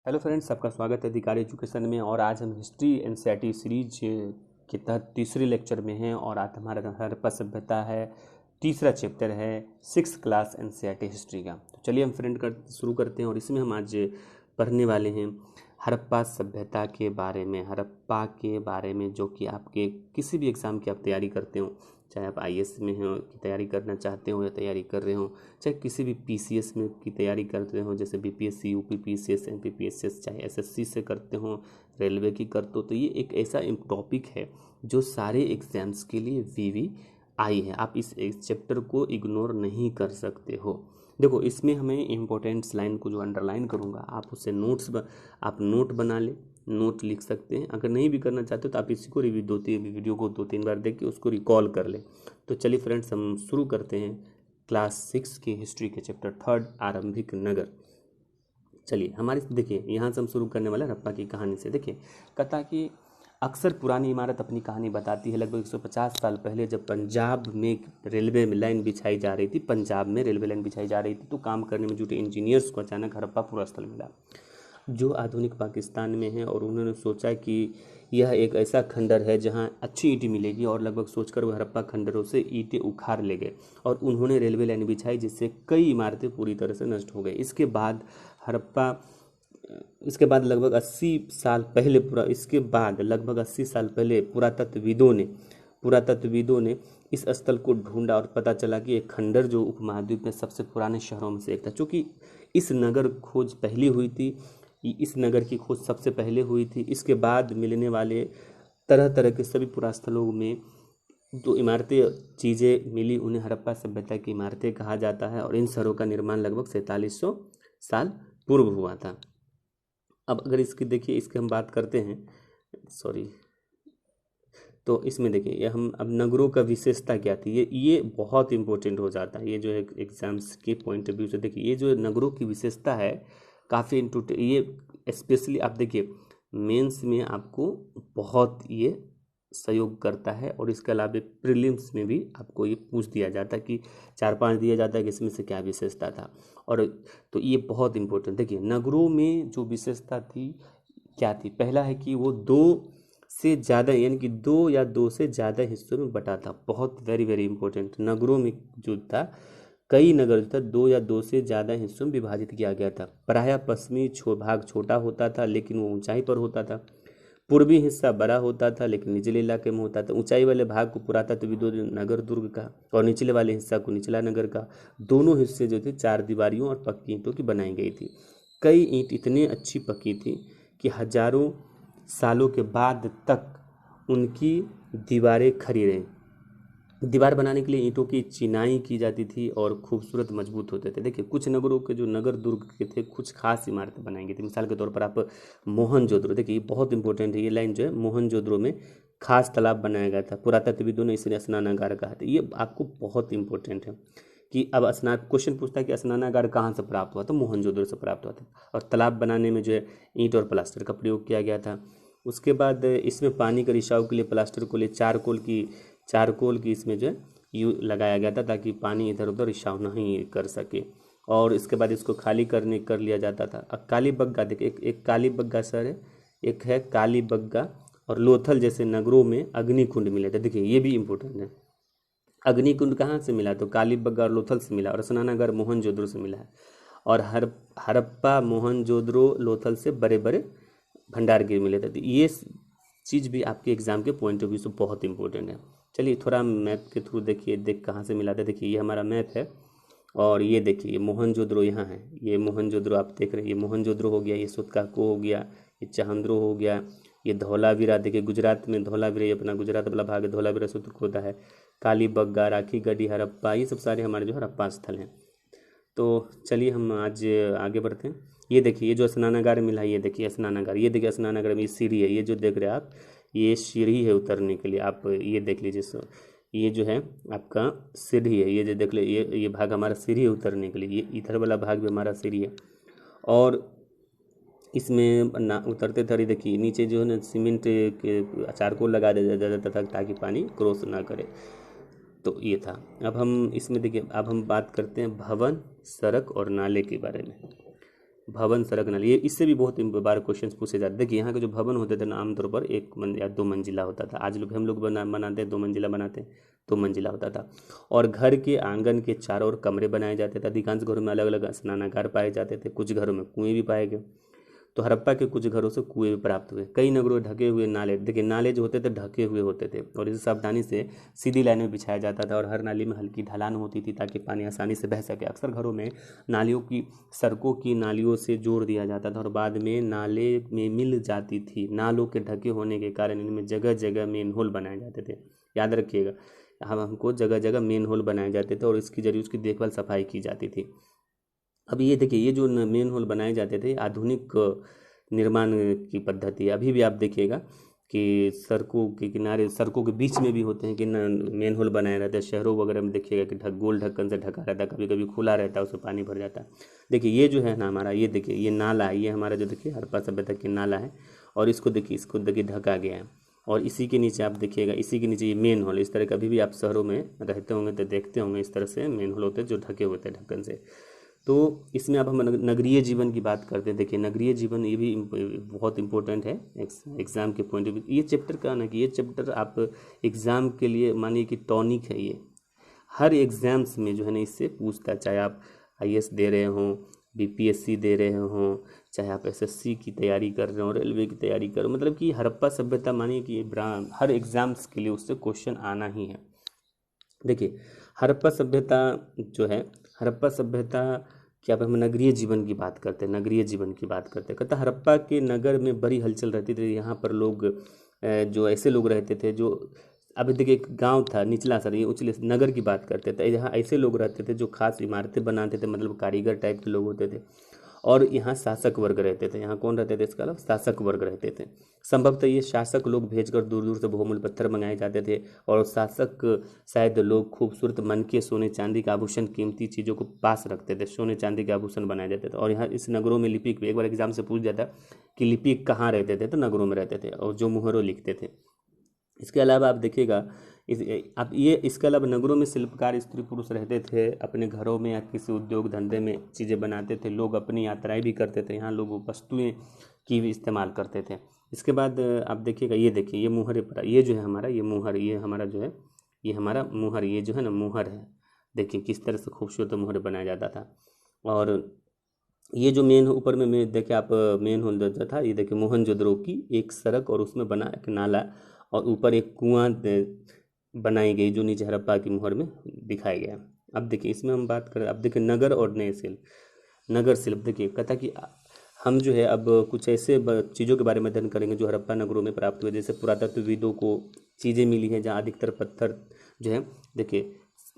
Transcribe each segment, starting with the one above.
Hello friends, सबका स्वागत है अधिकारी एजुकेशन में। और आज हम हिस्ट्री एनसीईआरटी सीरीज के तहत तीसरे लेक्चर में हैं और आज हमारा हड़प्पा सभ्यता है। तीसरा चैप्टर है 6th क्लास एनसीईआरटी हिस्ट्री का। तो चलिए हम शुरू करते हैं। और इसमें हम आज पढ़ने वाले हैं हड़प्पा सभ्यता के बारे में, हड़प्पा के बारे में, जो कि आपके किसी भी एग्ज़ाम की आप तैयारी करते हो, चाहे आप आईएएस में हो की तैयारी करना चाहते हो या तैयारी कर रहे हो, चाहे किसी भी पीसीएस में की तैयारी करते हो, जैसे बीपीएससी, यूपीपीसीएस, एमपीपीएसएस, चाहे एसएससी से करते हो, रेलवे की करते हो, तो ये एक ऐसा टॉपिक है जो सारे एग्जाम्स के लिए वीवी आई है। आप इस चैप्टर को इग्नोर नहीं कर सकते हो। देखो, इसमें हमें इम्पोर्टेंट्स लाइन को जो अंडरलाइन करूँगा, आप उससे आप नोट बना ले, नोट लिख सकते हैं। अगर नहीं भी करना चाहते तो आप इसी को वीडियो को 2-3 बार देख के उसको रिकॉल कर ले। तो चलिए फ्रेंड्स, हम शुरू करते हैं क्लास 6 की हिस्ट्री के चैप्टर 3 आरंभिक नगर। चलिए हमारे देखिए, यहाँ से हम शुरू करने वाले हड़प्पा की कहानी से। देखिए, कथा की अक्सर पुरानी इमारत अपनी कहानी बताती है। लगभग 150 साल पहले जब पंजाब में रेलवे लाइन बिछाई जा रही थी, पंजाब में रेलवे लाइन बिछाई जा रही थी, तो काम करने में जुटे इंजीनियर्स को अचानक हड़प्पा पूरा स्थल मिला जो आधुनिक पाकिस्तान में है। और उन्होंने सोचा कि यह एक ऐसा खंडर है जहां अच्छी ईंटें मिलेगी, और लगभग सोचकर वह हड़प्पा खंडरों से ईंटें उखाड़ ले गए और उन्होंने रेलवे लाइन बिछाई, जिससे कई इमारतें पूरी तरह से नष्ट हो गई। इसके बाद लगभग 80 साल पहले पुरातत्वविदों ने इस स्थल को ढूंढा और पता चला कि एक खंडर जो उपमहाद्वीप में सबसे पुराने शहरों में से एक था। चूँकि इस नगर की खोज सबसे पहले हुई थी, इसके बाद मिलने वाले तरह तरह के सभी पुरास्थलों में जो इमारतें चीज़ें मिली, उन्हें हड़प्पा सभ्यता की इमारतें कहा जाता है। और इन शहरों का निर्माण लगभग 4700 साल पूर्व हुआ था। अब अगर इसकी हम बात करते हैं, सॉरी, तो इसमें देखिए, ये हम अब नगरों का विशेषता क्या थी, ये बहुत इंपॉर्टेंट हो जाता है। ये जो है एग्जाम्स के पॉइंट ऑफ व्यू से देखिए, ये जो नगरों की विशेषता है काफ़ी ये स्पेशली आप देखिए मेंस में आपको बहुत ये सहयोग करता है। और इसके अलावा प्रीलिम्स में भी आपको ये पूछ दिया जाता है कि 4-5 दिया जाता है कि इसमें से क्या विशेषता था। और तो ये बहुत इंपॉर्टेंट। देखिए, नगरों में जो विशेषता थी क्या थी, पहला है कि वो दो से ज़्यादा, यानी कि दो से ज़्यादा हिस्सों में बटा था। बहुत वेरी वेरी इंपॉर्टेंट। नगरों में जो था, कई नगर जो था 2 से ज़्यादा हिस्सों में विभाजित किया गया था। प्रायः पश्चिमी भाग छोटा होता था लेकिन वो ऊंचाई पर होता था। पूर्वी हिस्सा बड़ा होता था लेकिन निचले इलाके में होता था। ऊंचाई वाले भाग को पुरातत्वविदों ने नगर दुर्ग का और निचले वाले हिस्सा को निचला नगर का। दोनों हिस्से जो थे 4 दीवारियों और पक्की ईंटों की बनाई गई थी। कई ईंट इतनी अच्छी पकी थी कि हजारों सालों के बाद तक उनकी दीवारें खड़ी रहीं। दीवार बनाने के लिए ईंटों की चिनाई की जाती थी और खूबसूरत मजबूत होते थे। देखिए, कुछ नगरों के जो नगर दुर्ग के थे, कुछ खास इमारतें बनाई गई थी। मिसाल के तौर पर आप मोहनजोदड़ो, देखिए ये बहुत इंपॉर्टेंट है, ये लाइन जो है, मोहनजोदड़ो में खास तालाब बनाया गया था। पुरातत्वविदों ने इसे स्नानागार कहा था। ये आपको बहुत इंपॉर्टेंट है कि अब क्वेश्चन पूछता है कि स्नानागार कहाँ से प्राप्त हुआ, तो मोहनजोदड़ो से प्राप्त हुआ था। और तालाब बनाने में जो है ईंट और प्लास्टर का प्रयोग किया गया था। उसके बाद इसमें पानी के रिसाव के लिए प्लास्टर को लिए चारकोल की इसमें जो है लगाया गया था, ताकि पानी इधर उधर रिसाव नहीं कर सके। और इसके बाद इसको खाली कर लिया जाता था। अब कालीबंगा, देखिए एक कालीबंगा शहर है, एक है कालीबंगा। और लोथल जैसे नगरों में अग्निकुंड मिले थे। देखिए ये भी इंपॉर्टेंट है। अग्निकुंड कहाँ से मिला, तो कालीबंगा और लोथल से मिला। और स्नानागार मोहनजोदड़ो से मिला है। और हड़प्पा, मोहनजोदड़ो, लोथल से बड़े बड़े भंडारगृह मिले थे। तो ये चीज़ भी आपके एग्जाम के पॉइंट ऑफ व्यू से बहुत इंपॉर्टेंट है। चलिए थोड़ा मैप के थ्रू देखिए, कहाँ से मिला था। देखिए ये हमारा मैप है, और ये देखिए मोहनजोदड़ो यहाँ है। ये मोहनजोदड़ो आप देख रहे हैं, ये मोहनजोदड़ो हो गया, ये सोतकाको हो गया, ये चहंद्रो हो गया, ये धौलावीरा। देखिए गुजरात में धौलावीरा, ये अपना गुजरात वाला भाग है। धौलावीरा सूत्रकोदा है, कालीबंगा, राखीगढ़ी, हड़प्पा, ये सब सारे हमारे जो हड़प्पा स्थल हैं। तो चलिए हम आज आगे बढ़ते हैं। ये देखिए, ये जो स्नानागार मिला है, ये देखिए स्नानागार, ये देखिए स्नानागार में ये सीढ़ी है, ये जो देख रहे हैं आप, ये सीढ़ी है उतरने के लिए। आप ये देख लीजिए, ये जो है आपका सीढ़ी है, ये जो देख ले, ये भाग हमारा सीढ़ी है उतरने के लिए। ये इधर वाला भाग भी हमारा सीढ़ी है। और इसमें ना उतरते थे, देखिए नीचे जो है ना सीमेंट के चारकोल लगा दिया जाता था ताकि पानी क्रॉस ना करे। तो ये था। अब हम इसमें देखिए, अब हम बात करते हैं भवन, सड़क और नाले के बारे में। भवन, सड़क, नाली, ये इससे भी बहुत बार क्वेश्चन पूछे जाते। देखिए यहाँ के जो भवन होते थे ना आमतौर पर या 2 मंजिला होता था। आज लोग हम लोग बनाते हैं 2 मंजिला बनाते हैं, 2 मंजिला होता था। और घर के आंगन के चारों ओर कमरे बनाए जाते थे। अधिकांश घरों में अलग अलग स्नानागार पाए जाते थे। कुछ घरों में कुएं भी पाए गए। तो हड़प्पा के कुछ घरों से कुएं भी प्राप्त हुए। कई नगरों में ढके हुए नाले, देखिए नाले जो होते थे ढके हुए होते थे और इसे सावधानी से सीधी लाइन में बिछाया जाता था और हर नाली में हल्की ढलान होती थी ताकि पानी आसानी से बह सके। अक्सर घरों में नालियों की सड़कों की नालियों से जोड़ दिया जाता था और बाद में नाले में मिल जाती थी। नालों के ढके होने के कारण इनमें जगह जगह मेन होल बनाए जाते थे। याद रखिएगा, हमको जगह जगह मेन होल बनाए जाते थे और इसके जरिए उसकी देखभाल सफाई की जाती थी। अब ये देखिए, ये जो मेन होल बनाए जाते थे आधुनिक निर्माण की पद्धति है। अभी भी आप देखिएगा कि सड़कों के किनारे, सड़कों के बीच में भी होते हैं कि मेन होल बनाए रहते हैं। शहरों वगैरह में देखिएगा कि गोल ढक्कन से ढका रहता है, कभी कभी खुला रहता है, उसमें पानी भर जाता है। देखिए ये जो है ना हमारा, ये देखिए ये नाला है, ये हमारा जो देखिए हड़प्पा सभ्यता की नाला है और इसको देखिए ढका गया है। और इसी के नीचे आप देखिएगा, इसी के नीचे ये मेन हॉल। इस तरह का अभी भी आप शहरों में रहते होंगे तो देखते होंगे इस तरह से मेन हॉल होते हैं जो ढके होते हैं ढक्कन से। तो इसमें अब हम नगरीय जीवन की बात करते हैं। देखिए नगरीय जीवन ये भी बहुत इंपॉर्टेंट है एग्ज़ाम के पॉइंट ऑफ व्यू। ये चैप्टर का ना कि ये चैप्टर आप एग्ज़ाम के लिए मानिए कि टॉनिक है। ये हर एग्ज़ाम्स में जो है ना इससे पूछता है, चाहे आप आईएएस दे रहे हों, बीपीएससी दे रहे हों, चाहे आप एसएससी की तैयारी कर रहे हो, रेलवे की तैयारी कर रहे हो, मतलब कि हड़प्पा सभ्यता मानिए कि हर एग्ज़ाम्स के लिए उससे क्वेश्चन आना ही है। देखिए हड़प्पा सभ्यता जो है, हड़प्पा सभ्यता की अब हम नगरीय जीवन की बात करते हैं। नगरीय जीवन की बात करते हैं, कहता हड़प्पा के नगर में बड़ी हलचल रहती थी। यहाँ पर लोग जो ऐसे लोग रहते थे जो, अभी देखिए एक गांव था निचला सर, ये उचले नगर की बात करते थे। यहाँ ऐसे लोग रहते थे जो खास इमारतें बनाते थे, मतलब कारीगर टाइप के लोग होते थे। और यहाँ शासक वर्ग रहते थे। यहाँ कौन रहते थे, इसका अलग शासक वर्ग रहते थे। संभवतः ये शासक लोग भेजकर दूर दूर से बहुमूल्य पत्थर मंगाए जाते थे और शासक शायद लोग खूबसूरत मन के सोने चांदी के आभूषण, कीमती चीज़ों को पास रखते थे। सोने चांदी के आभूषण बनाए जाते थे। और यहाँ इस नगरों में लिपिक, एक बार एग्जाम से पूछ जाता कि लिपिक कहाँ रहते थे, तो नगरों में रहते थे और जो मुहरों लिखते थे। इसके अलावा आप देखिएगा अब ये इसके अलावा नगरों में शिल्पकार स्त्री पुरुष रहते थे। अपने घरों में या किसी उद्योग धंधे में चीज़ें बनाते थे। लोग अपनी यात्राएं भी करते थे। यहाँ लोग वस्तुएं की भी इस्तेमाल करते थे। इसके बाद आप देखिएगा, ये देखिए ये मुहर पर, ये जो है हमारा, ये मुहर, ये हमारा जो है, ये हमारा मुहर, ये जो है ना मुहर है। देखिए किस तरह से खूबसूरत मुहर बनाया जाता था। और ये जो मेन ऊपर में देखिए आप मेन होल जो था, ये देखिए मोहनजोदड़ो की एक सड़क और उसमें बना एक नाला और ऊपर एक कुआं बनाई गई जो नीचे हड़प्पा की मुहर में दिखाया गया। अब देखिए इसमें हम बात करें, अब देखिए नगर और नए शिल्प, नगर शिल्प। देखिए कहता कि हम जो है अब कुछ ऐसे चीज़ों के बारे में अध्ययन करेंगे जो हड़प्पा नगरों में प्राप्त हुए। जैसे पुरातत्वविदों को चीज़ें मिली हैं जहाँ अधिकतर पत्थर जो है, देखिए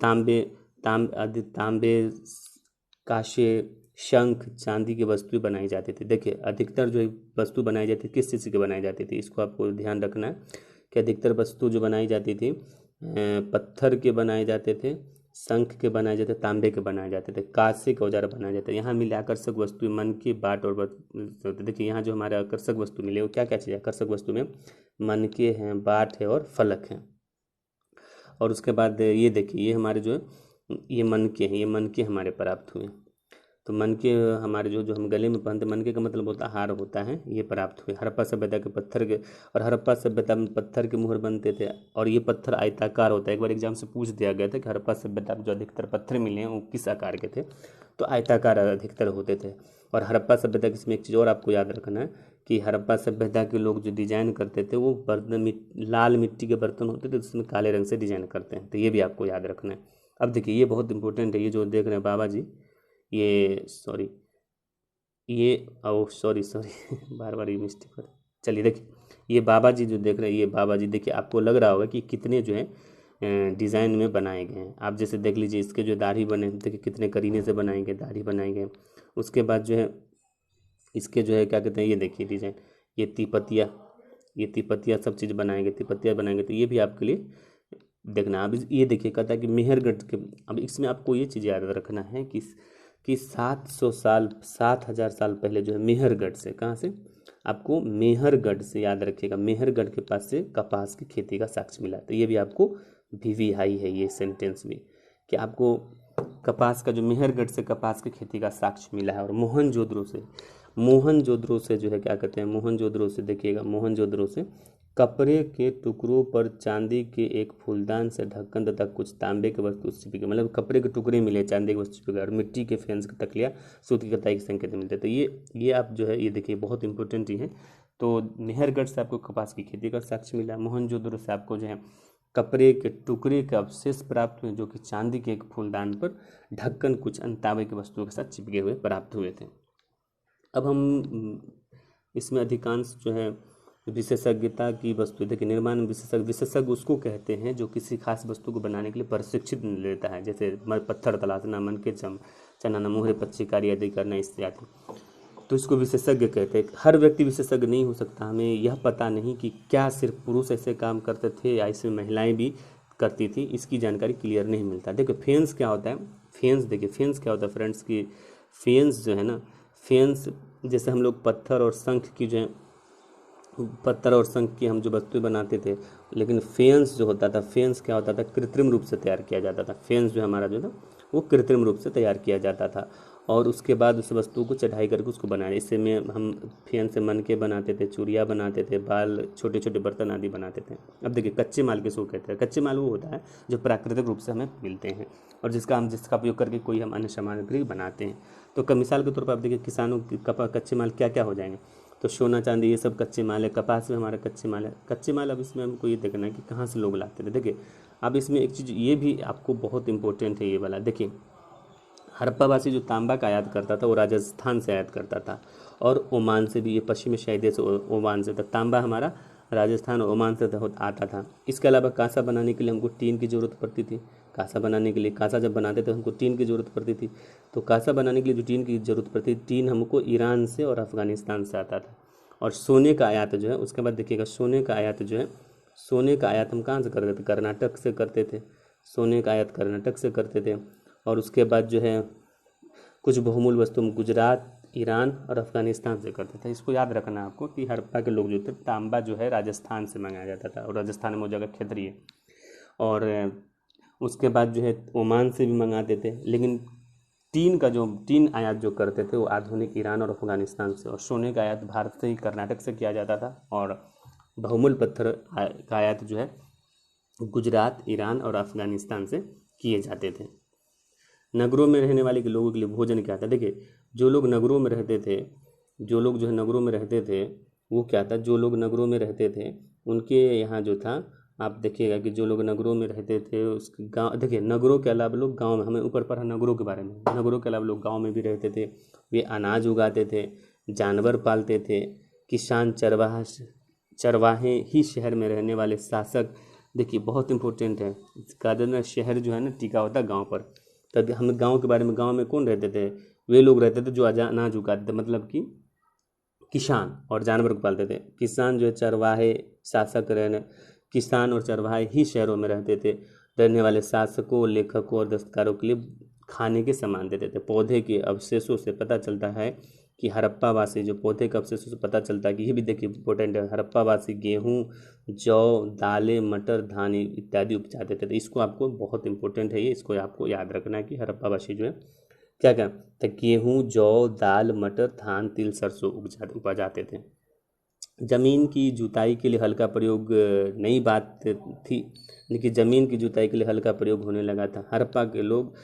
तांबे, तांबे, कांसे, शंख, चांदी की वस्तुएं बनाई जाती थी। देखिए अधिकतर जो वस्तु बनाई जाती थी किस चीज़ की बनाई जाती थी, इसको आपको ध्यान रखना है कि अधिकतर वस्तु जो बनाई जाती थी पत्थर के बनाए जाते थे, शंख के बनाए जाते, तांबे के बनाए जाते थे, कांसे के औजार बनाए जाते। यहाँ मिले आकर्षक वस्तु मन के बाट और देखिए यहाँ जो हमारे आकर्षक वस्तु मिले वो क्या क्या चीज़, आकर्षक वस्तु में मन के हैं, बाट है और फलक हैं। और उसके बाद ये देखिए ये हमारे जो है ये मन के हैं, ये मन के हमारे प्राप्त हुए। तो मन के हमारे जो जो हम गले में पहनते, मन के का मतलब होता है हार होता है, ये प्राप्त हुए। हड़प्पा सभ्यता के पत्थर के, और हड़प्पा सभ्यता में पत्थर के मुहर बनते थे और ये पत्थर आयताकार होता है। एक बार एग्जाम से पूछ दिया गया था कि हड़प्पा सभ्यता में जो अधिकतर पत्थर मिले हैं वो किस आकार के थे, तो आयताकार अधिकतर होते थे। और हड़प्पा सभ्यता की इसमें एक चीज़ और आपको याद रखना है कि हड़प्पा सभ्यता के लोग जो डिजाइन करते थे वो बर्तन लाल मिट्टी के बर्तन होते थे, जिसमें काले रंग से डिजाइन करते हैं। तो ये भी आपको याद रखना है। अब देखिए ये बहुत इंपॉर्टेंट है, ये जो देख रहे हैं बाबा जी, ये सॉरी, ये ओ सॉरी बार बार ये मिस्टेक हो रहा है। चलिए देखिए ये बाबा जी जो देख रहे हैं, ये बाबा जी देखिए आपको लग रहा होगा कि कितने जो है डिज़ाइन में बनाए गए हैं। आप जैसे देख लीजिए इसके जो दाढ़ी बने, देखिए कितने करीने से बनाए गए, दाढ़ी बनाए गए। उसके बाद जो है इसके जो है क्या कहते हैं, ये देखिए डिज़ाइन, ये तिपतिया, ये तिपतिया सब चीज़ बनाएंगे, तिपतिया बनाएंगे। तो ये भी आपके लिए देखना। अब ये देखिए कहता है कि मेहरगढ़ के, अब इसमें आपको ये चीज़ याद रखना है कि 700 साल, 7000 साल पहले जो है मेहरगढ़ से, कहाँ से, आपको मेहरगढ़ से याद रखिएगा, मेहरगढ़ के पास से कपास की खेती का साक्ष्य मिला। तो ये भी आपको वीवीआई है ये सेंटेंस भी, कि आपको कपास का जो मेहरगढ़ से कपास की खेती का साक्ष्य मिला है। और मोहनजोदड़ो से जो है क्या कहते हैं, मोहनजोदड़ो से देखिएगा, मोहनजोदड़ो से कपड़े के टुकड़ों पर चांदी के एक फूलदान से ढक्कन तथा कुछ तांबे के वस्तु चिपके, मतलब कपड़े के टुकड़े मिले, चांदी के वस्तु चिपके, और मिट्टी के फेंस का तकलिया, सूत की कताई के संकेत मिलते। तो ये आप जो है ये देखिए बहुत इंपॉर्टेंट ही है। तो मेहरगढ़ से आपको कपास की खेती का साक्ष्य मिला, मोहनजोदड़ो से आपको जो है कपड़े के टुकड़े के अवशेष प्राप्त हुए जो कि चांदी के एक फूलदान पर ढक्कन कुछ अन्य तांबे की वस्तुओं के साथ चिपके हुए प्राप्त हुए थे। अब हम इसमें अधिकांश जो है विशेषज्ञता की वस्तु, देखिए निर्माण विशेषज्ञ उसको कहते हैं जो किसी खास वस्तु को बनाने के लिए प्रशिक्षित लेता है, जैसे पत्थर तलाशना, मन के चनाना, मोहरे पच्चीकारी आदि करना इत्यादि। तो इसको विशेषज्ञ कहते हैं। हर व्यक्ति विशेषज्ञ नहीं हो सकता। हमें यह पता नहीं कि क्या सिर्फ पुरुष ऐसे काम करते थे या इसमें महिलाएं भी करती थी, इसकी जानकारी क्लियर नहीं मिलता। देखिए फेंस क्या होता है, फेंस देखिए फेंस क्या होता है फ्रेंड्स की, फेंस जो है ना, फेंस जैसे हम लोग पत्थर और शंख की जो है, पत्थर और शंख की हम जो वस्तुएं बनाते थे, लेकिन फेंस जो होता था, फेंस क्या होता था, कृत्रिम रूप से तैयार किया जाता था। फेंस जो हमारा जो था वो कृत्रिम रूप से तैयार किया जाता था और उसके बाद उस वस्तु को चढ़ाई करके उसको बनाया। इससे में हम फेन से मन के बनाते थे, चूड़ियाँ बनाते थे, बाल, छोटे छोटे बर्तन आदि बनाते थे। अब देखिए कच्चे माल किसको कहते हैं, कच्चे माल वो होता है जो प्राकृतिक रूप से हमें मिलते हैं और जिसका उपयोग करके कोई हम अन्य सामग्री बनाते हैं। तो मिसाल के तौर पर आप देखिए किसानों की कच्चे माल क्या क्या हो जाएंगे, तो सोना चांदी ये सब कच्चे माल है, कपास में हमारा कच्चे माल है, कच्चे माल। अब इसमें हमको ये देखना है कि कहाँ से लोग लाते थे। देखिए अब इसमें एक चीज़ ये भी आपको बहुत इंपॉर्टेंट है, ये वाला देखिए, हड़प्पावासी जो तांबा का आयात करता था वो राजस्थान से आयात करता था और ओमान से भी, ये पश्चिमी एशियाई देश ओमान से था। तांबा हमारा राजस्थान और ओमान से आता था। इसके अलावा कांसा बनाने के लिए हमको टीन की ज़रूरत पड़ती थी। कांसा बनाने के लिए, कांसा जब बनाते थे हमको टीन की ज़रूरत पड़ती थी। तो कांसा बनाने के लिए जो टीन की ज़रूरत पड़ती थी, टीन हमको ईरान से और अफ़गानिस्तान से आता था। और सोने का आयात जो है, उसके बाद देखिएगा सोने का आयात जो है, सोने का आयात हम कहाँ से करते थे, कर्नाटक से करते थे। सोने का आयात कर्नाटक से करते थे। और उसके बाद जो है कुछ बहुमूल्य वस्तु हम गुजरात, ईरान और अफगानिस्तान से करते थे। इसको याद रखना है आपको कि हड़प्पा के लोग जो थे, तांबा जो है राजस्थान से मंगाया जाता था और राजस्थान में वो जगह क्षेत्रीय, और उसके बाद जो है ओमान से भी मंगाते थे। लेकिन टीन आयात जो करते थे वो आधुनिक ईरान और अफगानिस्तान से, और सोने का आयात भारत से ही, कर्नाटक से किया जाता था। और बहुमूल्य पत्थर का आयात जो है गुजरात, ईरान और अफगानिस्तान से किए जाते थे। नगरों में रहने वाले के लोगों के लिए भोजन क्या था, देखिए जो लोग नगरों में रहते थे, जो लोग जो है नगरों में रहते थे वो क्या था, जो लोग नगरों में रहते थे उनके यहाँ जो था, आप देखिएगा कि जो लोग नगरों में रहते थे उसके गाँव, देखिए नगरों के अलावा लोग गाँव में, हमें ऊपर पढ़ा नगरों के बारे में, नगरों के अलावा लोग गाँव में भी रहते थे। वे अनाज उगाते थे, जानवर पालते थे, किसान, चरवाहे ही शहर में रहने वाले शासक। देखिए बहुत इंपॉर्टेंट है, इसका शहर जो है ना टिका होता है गाँव पर। तब हम गांव के बारे में, गांव में कौन रहते थे, वे लोग रहते थे जो अनाज उगाते थे, मतलब कि किसान और जानवर को पालते थे। किसान जो है चरवाहे, शासक रहने, किसान और चरवाहे ही शहरों में रहते थे। रहने वाले शासकों, लेखकों और दस्तकारों के लिए खाने के सामान देते थे। पौधे के अवशेषों से पता चलता है कि हड़प्पावासी, जो पौधे के अवशेषों से पता चलता है कि, ये भी देखिए इंपॉर्टेंट है, हड़प्पावासी गेहूँ, जौ, दालें, मटर, धान इत्यादि उपजाते थे। तो इसको आपको बहुत इंपॉर्टेंट है, ये इसको आपको याद रखना है कि हड़प्पावासी जो है क्या क्या, तो गेहूँ, जौ, दाल, मटर, धान, तिल, सरसों उपजाते थे। जमीन की जुताई के लिए हल का प्रयोग नई बात थी, लेकिन ज़मीन की जुताई के लिए हल का प्रयोग होने लगा था। हड़प्पा के लोग,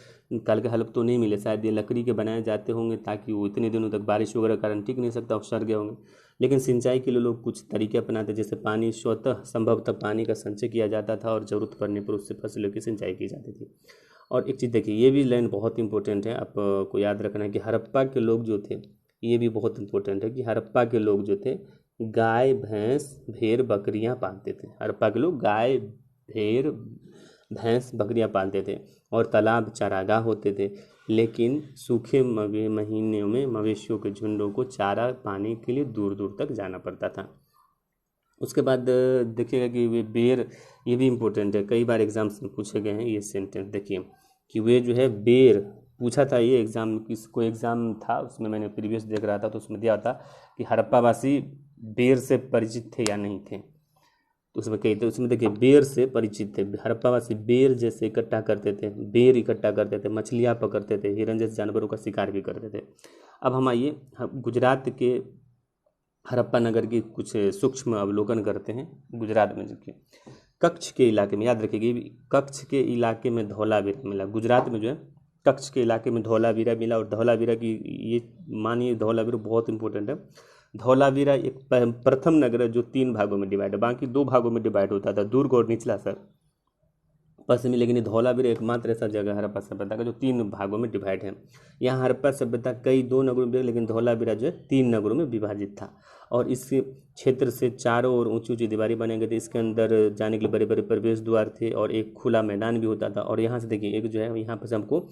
कल के हल तो नहीं मिले, शायद ये लकड़ी के बनाए जाते होंगे ताकि वो इतने दिनों तक बारिश वगैरह कारण टिक नहीं सकता और सड़ गए होंगे। लेकिन सिंचाई के लिए लोग कुछ तरीके अपनाते, जैसे पानी स्वतः संभवतः पानी का संचय किया जाता था और ज़रूरत पड़ने पर उससे फसलों की सिंचाई की जाती थी। और एक चीज़ देखिए, ये भी लाइन बहुत इंपॉर्टेंट है, आपको याद रखना है कि हड़प्पा के लोग जो थे, ये भी बहुत इंपॉर्टेंट है कि हड़प्पा के लोग जो थे गाय, भैंस, भेड़, बकरियां पालते थे। हड़प्पा के लोग गाय, भेड़, भैंस, बकरियां पालते थे और तालाब, चारागाह होते थे। लेकिन सूखे महीनों में मवेशियों के झुंडों को चारा पाने के लिए दूर दूर तक जाना पड़ता था। उसके बाद देखिएगा कि वे बेर, ये भी इम्पोर्टेंट है, कई बार एग्जाम्स में पूछे गए हैं ये सेंटेंस। देखिए कि वे जो है बेर पूछा था, ये एग्ज़ाम, कोई एग्ज़ाम था उसमें, मैंने प्रीवियस देख रहा था तो उसमें दिया था कि हड़प्पावासी बेर से परिचित थे या नहीं थे। तो उसमें कई थे, उसमें देखिए बेर से परिचित थे। हड़प्पावासी बेर जैसे इकट्ठा करते थे, बेर इकट्ठा करते थे, मछलियाँ पकड़ते थे, हिरन जैसे जानवरों का शिकार भी करते थे। अब हम आइए गुजरात के हड़प्पा नगर की कुछ सूक्ष्म अवलोकन करते हैं। गुजरात में देखिए कच्छ के इलाके में, याद रखिएगा ये कच्छ के इलाके में धौलावीरा मिला। गुजरात में जो है कच्छ के इलाके में धौलावीरा मिला, और धौलावीरा की ये मानिए धौलावीरा बहुत इंपॉर्टेंट है। धौलावीरा एक प्रथम नगर है जो 3 भागों में डिवाइड है, बाकी 2 भागों में डिवाइड होता था, दुर्ग और निचला सर पश्चिमी। लेकिन ये धौलावीरा एकमात्र ऐसा जगह है हड़प्पा सभ्यता का जो 3 भागों में डिवाइड है। यहाँ हड़प्पा सभ्यता कई 2 नगरों में, लेकिन धौलावीरा जो है 3 नगरों में विभाजित था। और इस क्षेत्र से चारों ओर ऊंची ऊंची दीवारें बनाई गई थी। इसके अंदर जाने के लिए बड़े बड़े प्रवेश द्वार थे और एक खुला मैदान भी होता था। और यहाँ से देखिए एक जो है यहाँ पर हमको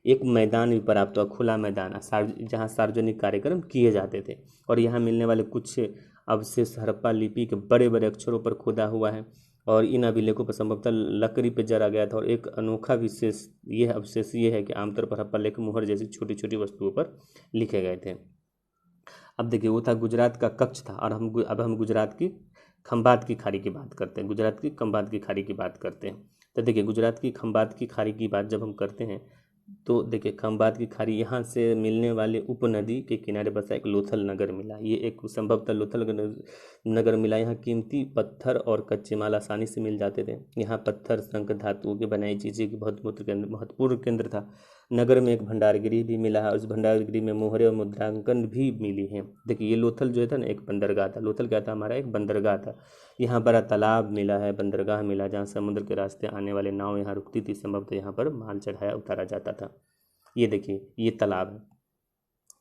एक मैदान भी प्राप्त हुआ, खुला मैदान, जहाँ सार्वजनिक कार्यक्रम किए जाते थे। और यहाँ मिलने वाले कुछ अवशेष हड़प्पा लिपि के बड़े बड़े अक्षरों पर खोदा हुआ है, और इन अभिलेखों पर संभवतः लकड़ी पर जरा गया था। और एक अनोखा विशेष ये अवशेष ये है कि आमतौर पर हड़प्पा लेख मुहर जैसी छोटी छोटी वस्तुओं पर लिखे गए थे। अब देखिए वो था गुजरात का कच्छ था, और अब हम गुजरात की खंबात की खाड़ी की बात करते हैं। गुजरात की खंबात की खाड़ी की बात करते हैं। तो देखिए गुजरात की खंबात की खाड़ी की बात जब हम करते हैं तो देखिए खंबात की खाड़ी, यहाँ से मिलने वाले उपनदी के किनारे बसा एक लोथल नगर मिला। ये एक संभवतः लोथल नगर मिला। यहाँ कीमती पत्थर और कच्चे माल आसानी से मिल जाते थे। यहाँ पत्थर शंख धातुओं की बनाई चीज़ें की बहुत महत्वपूर्ण केंद्र था। नगर में एक भंडारगृह भी मिला है, और उस भंडारगृह में मोहरे और मुद्रांकन भी मिली हैं। देखिए ये लोथल जो है था ना एक बंदरगाह था। लोथल क्या था हमारा, एक बंदरगाह था। यहाँ बड़ा तालाब मिला है, बंदरगाह मिला, जहाँ समुद्र के रास्ते आने वाले नाव यहाँ रुकती थी। संभवतः यहाँ पर माल चढ़ाया उतारा जाता था। ये देखिए ये तालाब है।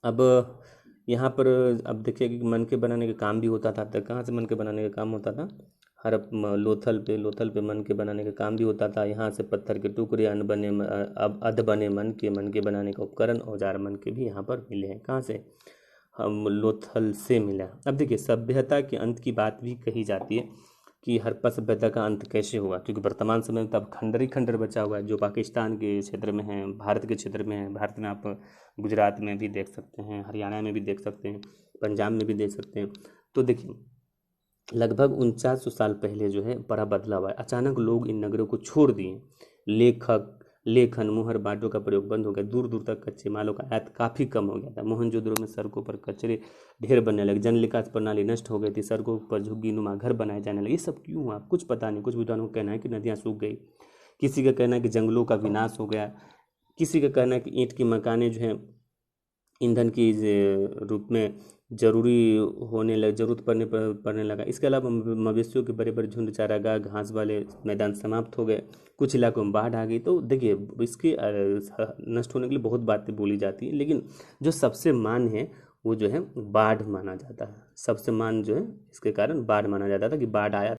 अब यहाँ पर अब देखिए कि मन के बनाने का काम भी होता था। तब कहाँ से मन के बनाने का काम होता था, लोथल पे मन के बनाने का काम भी होता था। यहाँ से पत्थर के टुकड़े, अध बने मन के बनाने का उपकरण, औजार मन के भी यहाँ पर मिले हैं। कहाँ से, हम लोथल से मिला। अब देखिए सभ्यता के अंत की बात भी कही जाती है कि हड़प्पा सभ्यता का अंत कैसे हुआ, क्योंकि वर्तमान समय में तब खंडर ही खंडर बचा हुआ है, जो पाकिस्तान के क्षेत्र में है, भारत के क्षेत्र में है। भारत में आप गुजरात में भी देख सकते हैं, हरियाणा में भी देख सकते हैं, पंजाब में भी देख सकते हैं। तो देखिए लगभग 4900 साल पहले जो है बड़ा बदलाव आया। अचानक लोग इन नगरों को छोड़ दिए। लेखन मुहर बाटों का प्रयोग बंद हो गया। दूर दूर तक कच्चे मालों का आयात काफ़ी कम हो गया था। मोहनजोदड़ो में सड़कों पर कचरे ढेर बनने लगे। जल निकास प्रणाली नष्ट हो गई थी। सड़कों पर झुग्गीनुमा घर बनाए जाने लगे। ये सब क्यों हुआ कुछ पता नहीं। कुछ विद्वानों का कहना है कि नदियाँ सूख गई, किसी का कहना है कि जंगलों का विनाश हो गया, किसी का कहना है कि ईंट की मकानें जो हैं ईंधन की रूप में जरूरत पड़ने लगा। इसके अलावा मवेशियों के बड़े बड़े झुंड, चारागाह, घास वाले मैदान समाप्त हो गए। कुछ इलाकों में बाढ़ आ गई। तो देखिए इसके नष्ट होने के लिए बहुत बातें बोली जाती हैं, लेकिन जो सबसे मान है वो जो है बाढ़ माना जाता है। सबसे मान जो है इसके कारण बाढ़ माना जाता था कि बाढ़ आया